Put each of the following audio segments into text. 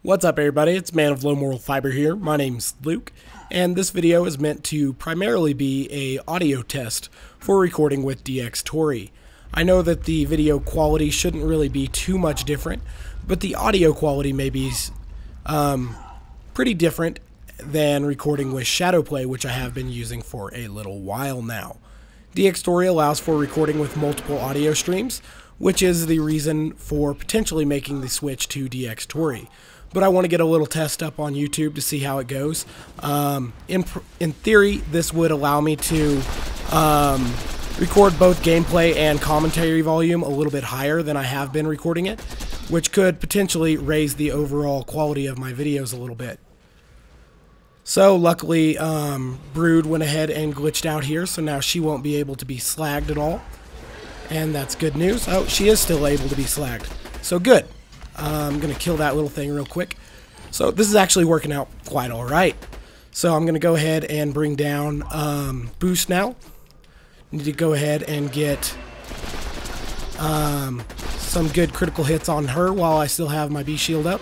What's up, everybody? It's Man of Low Moral Fiber here. My name's Luke, and this video is meant to primarily be a audio test for recording with DxTory. I know that the video quality shouldn't really be too much different, but the audio quality may be pretty different than recording with ShadowPlay, which I have been using for a little while now. DxTory allows for recording with multiple audio streams, which is the reason for potentially making the switch to DxTory. But I want to get a little test up on YouTube to see how it goes. In theory, this would allow me to record both gameplay and commentary volume a little bit higher than I have been recording it, which could potentially raise the overall quality of my videos a little bit. So luckily, Brood went ahead and glitched out here, so now she won't be able to be slagged at all. And that's good news. Oh, she is still able to be slagged. So good. I'm going to kill that little thing real quick. So this is actually working out quite alright. So I'm going to go ahead and bring down Boost now. Need to go ahead and get some good critical hits on her while I still have my B shield up.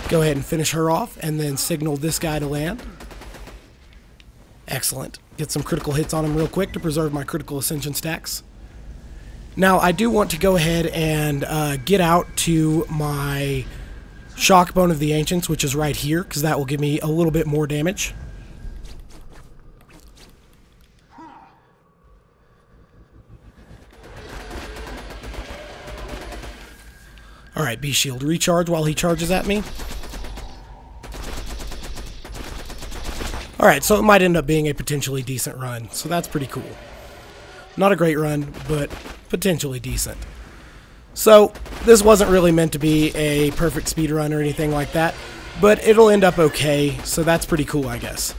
Go ahead and finish her off and then signal this guy to land. Excellent. Get some critical hits on him real quick to preserve my critical ascension stacks. Now, I do want to go ahead and get out to my Shock Bone of the Ancients, which is right here, because that will give me a little bit more damage. Alright, B-Shield recharge while he charges at me. Alright, so it might end up being a potentially decent run, so that's pretty cool. Not a great run, but potentially decent. So, this wasn't really meant to be a perfect speed run or anything like that, but it'll end up okay, so that's pretty cool, I guess.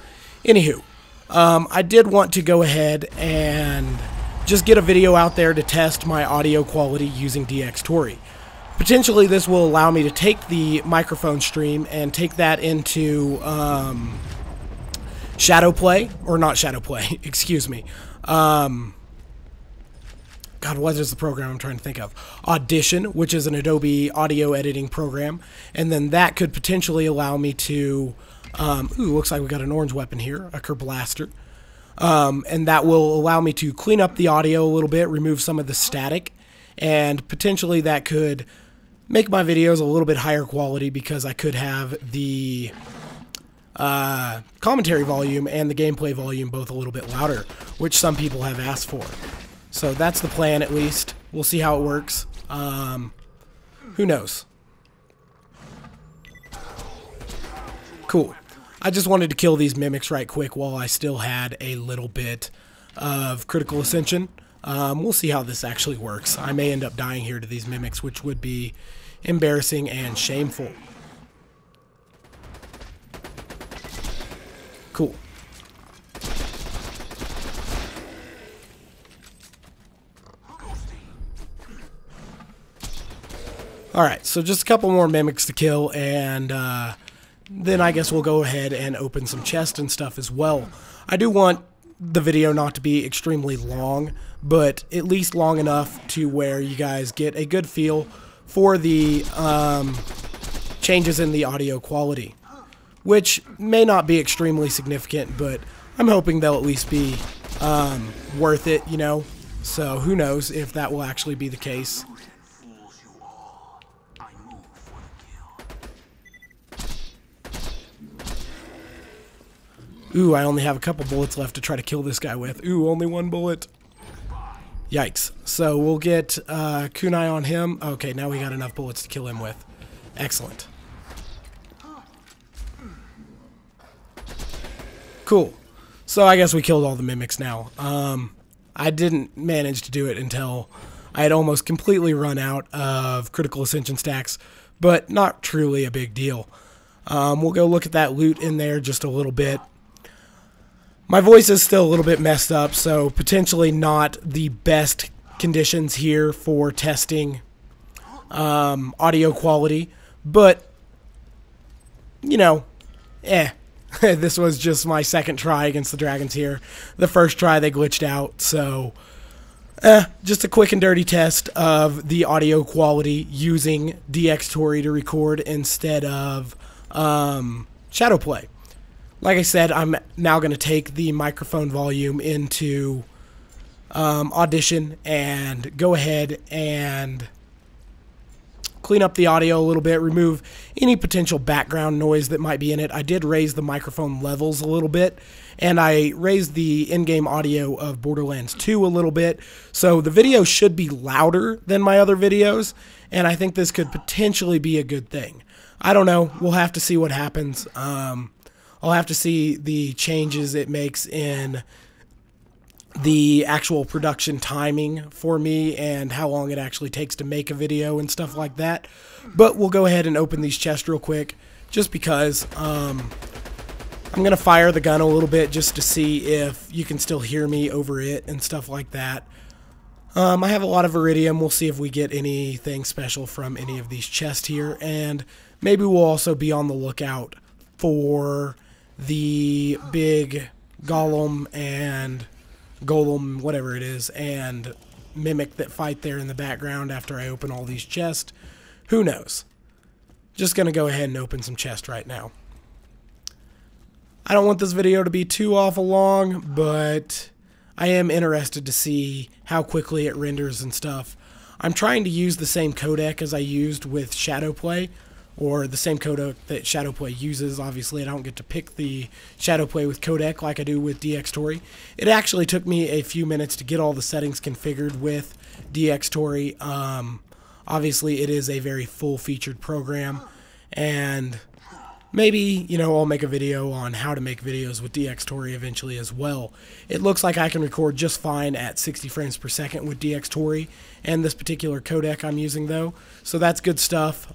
Anywho, I did want to go ahead and just get a video out there to test my audio quality using DxTory. Potentially, this will allow me to take the microphone stream and take that into ShadowPlay, or not ShadowPlay, excuse me. God, what is the program I'm trying to think of? Audition, which is an Adobe audio editing program, and then that could potentially allow me to, looks like we got an orange weapon here, a Kerblaster, and that will allow me to clean up the audio a little bit, remove some of the static, and potentially that could make my videos a little bit higher quality because I could have the commentary volume and the gameplay volume both a little bit louder, which some people have asked for. So that's the plan, at least. We'll see how it works. Who knows? Cool. I just wanted to kill these mimics right quick while I still had a little bit of critical ascension. We'll see how this actually works. I may end up dying here to these mimics, which would be embarrassing and shameful. Cool. Alright, so just a couple more mimics to kill, and then I guess we'll go ahead and open some chests and stuff as well. I do want the video not to be extremely long, but at least long enough to where you guys get a good feel for the changes in the audio quality, which may not be extremely significant, but I'm hoping they'll at least be worth it, you know? So who knows if that will actually be the case. Ooh, I only have a couple bullets left to try to kill this guy with. Ooh, only one bullet. Yikes. So we'll get kunai on him. Okay, now we got enough bullets to kill him with. Excellent. Cool. So I guess we killed all the mimics now. I didn't manage to do it until I had almost completely run out of critical ascension stacks, but not truly a big deal. We'll go look at that loot in there just a little bit. My voice is still a little bit messed up, so potentially not the best conditions here for testing audio quality, but, you know, this was just my second try against the dragons here. The first try they glitched out, so Just a quick and dirty test of the audio quality using DxTory to record instead of ShadowPlay. Like I said, I'm now going to take the microphone volume into Audition and go ahead and clean up the audio a little bit, remove any potential background noise that might be in it. I did raise the microphone levels a little bit, and I raised the in-game audio of Borderlands 2 a little bit, so the video should be louder than my other videos, and I think this could potentially be a good thing. I don't know. We'll have to see what happens. I'll have to see the changes it makes in the actual production timing for me and how long it actually takes to make a video and stuff like that. But we'll go ahead and open these chests real quick just because I'm going to fire the gun a little bit just to see if you can still hear me over it and stuff like that. I have a lot of iridium. We'll see if we get anything special from any of these chests here, and maybe we'll also be on the lookout for the big golem and golem, whatever it is, and mimic that fight there in the background after I open all these chests. Who knows? Just gonna go ahead and open some chests right now. I don't want this video to be too awful long, but I am interested to see how quickly it renders and stuff. I'm trying to use the same codec as I used with ShadowPlay, or the same codec that ShadowPlay uses. Obviously, I don't get to pick the ShadowPlay with codec like I do with DxTory. It actually took me a few minutes to get all the settings configured with DxTory. Obviously, it is a very full-featured program, and maybe, you know, I'll make a video on how to make videos with DxTory eventually as well. It looks like I can record just fine at 60 frames per second with DxTory and this particular codec I'm using, though, so that's good stuff.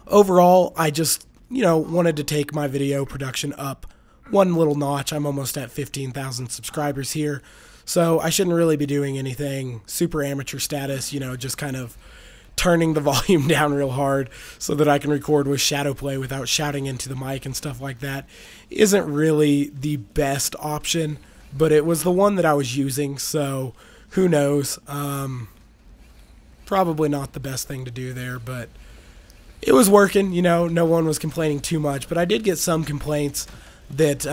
Overall, I just, you know, wanted to take my video production up one little notch. I'm almost at 15,000 subscribers here, so I shouldn't really be doing anything super amateur status, you know, just kind of turning the volume down real hard so that I can record with ShadowPlay without shouting into the mic and stuff like that. Isn't really the best option, but it was the one that I was using, so who knows. Probably not the best thing to do there, but it was working, you know, no one was complaining too much, but I did get some complaints that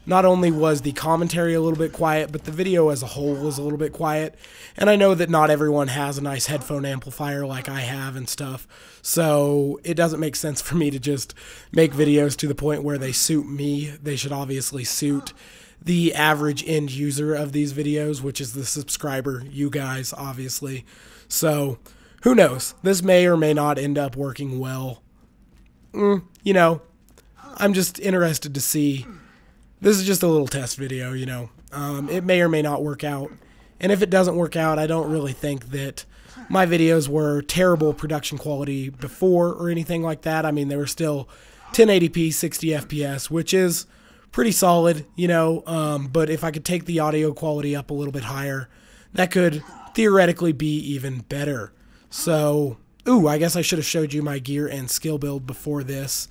not only was the commentary a little bit quiet, but the video as a whole was a little bit quiet. And I know that not everyone has a nice headphone amplifier like I have and stuff, so it doesn't make sense for me to just make videos to the point where they suit me. They should obviously suit the average end user of these videos, which is the subscriber, you guys, obviously. So who knows? This may or may not end up working well. You know, I'm just interested to see. This is just a little test video, you know. It may or may not work out. And if it doesn't work out, I don't really think that my videos were terrible production quality before or anything like that. I mean, they were still 1080p, 60 FPS, which is pretty solid, you know. But if I could take the audio quality up a little bit higher, that could theoretically be even better. So, ooh, I guess I should have showed you my gear and skill build before this.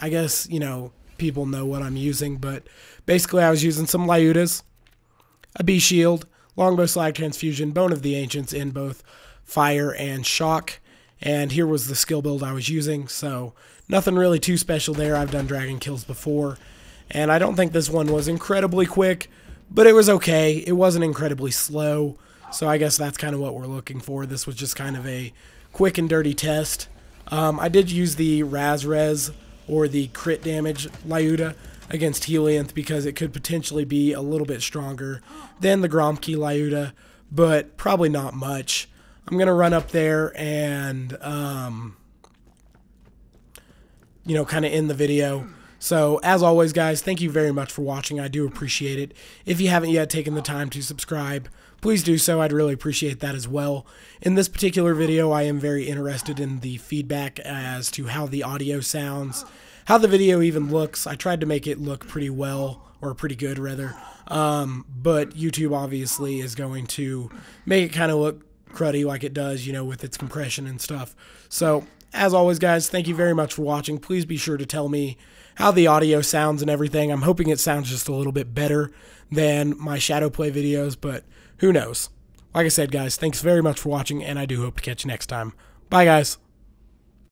I guess, you know, people know what I'm using, but basically I was using some Lyudas, a B shield, longbow slag transfusion, bone of the ancients in both fire and shock, and here was the skill build I was using, so nothing really too special there. I've done dragon kills before, and I don't think this one was incredibly quick, but it was okay. It wasn't incredibly slow, so I guess that's kind of what we're looking for. This was just kind of a quick and dirty test. I did use the Raz-Rez, or the crit damage Lyuda, against Helianth because it could potentially be a little bit stronger than the Gromke Lyuda, but probably not much. I'm going to run up there and, you know, kind of end the video. So, as always, guys, thank you very much for watching. I do appreciate it. If you haven't yet taken the time to subscribe, please do so. I'd really appreciate that as well. In this particular video, I am very interested in the feedback as to how the audio sounds, how the video even looks. I tried to make it look pretty well, or pretty good, rather. But YouTube obviously is going to make it kind of look cruddy like it does, you know, with its compression and stuff. So, as always, guys, thank you very much for watching. Please be sure to tell me how the audio sounds and everything. I'm hoping it sounds just a little bit better than my ShadowPlay videos, but who knows? Like I said, guys, thanks very much for watching, and I do hope to catch you next time. Bye, guys.